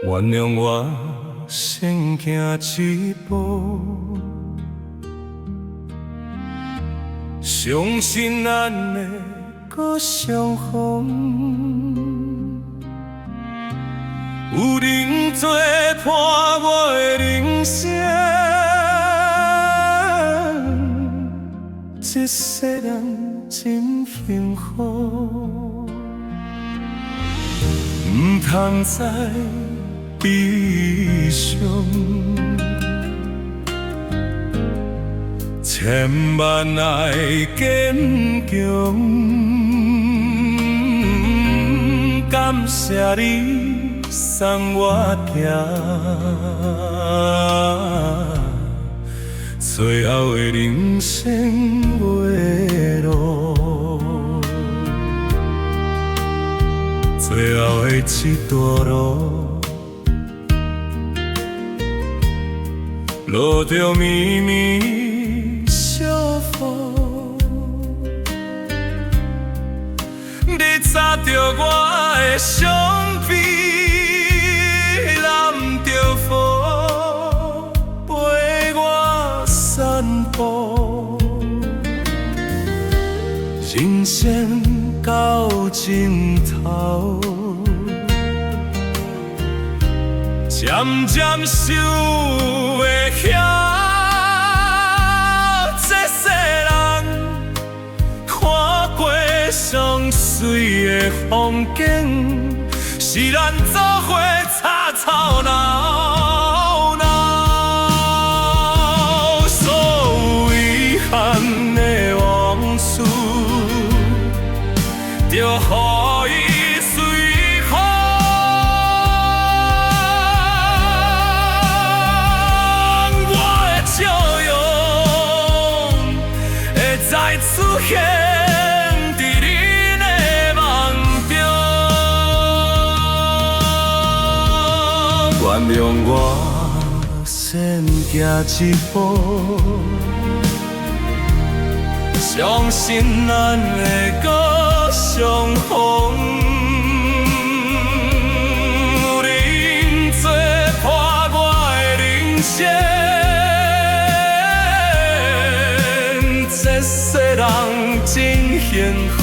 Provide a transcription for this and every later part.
原谅我先行一步，相信咱会搁相逢。有人作伴我的人生，这世人真幸福，不通再悲伤，千万爱坚强。感谢你送我行最后的人生尾路，最后的一段路，落着绵绵小雨，你擦着我的伤悲，揽着风陪我散步，人生到尽头，渐渐想会晓，这世人看过上水的风景，是咱做伙吵吵闹闹，所有遗憾的往事，就予伊随风。我的笑容会再出现。原谅我先行一步，相信咱会搁相逢。有人作伴我的人生，这世人真幸福。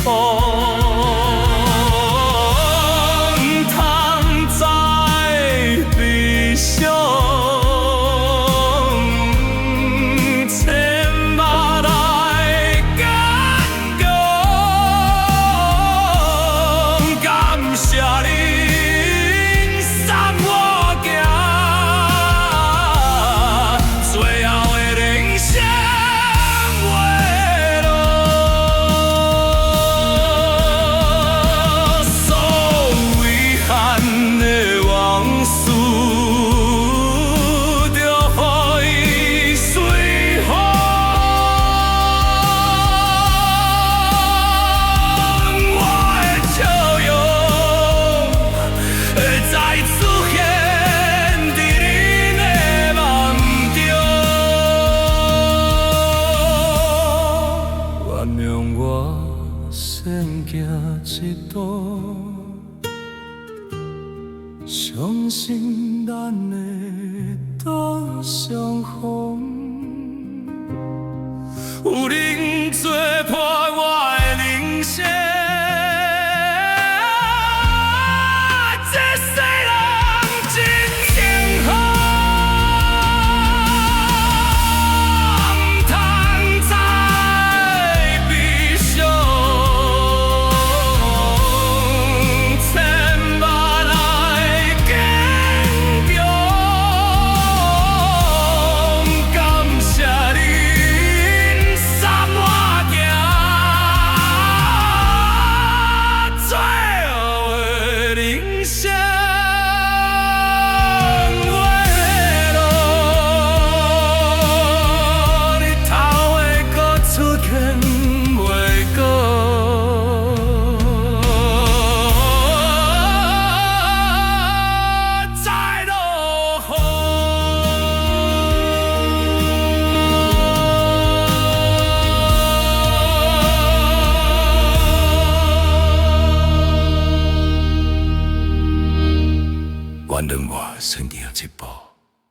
一步，相信咱会再相逢。有人作伴我的人生。反正我算第一步。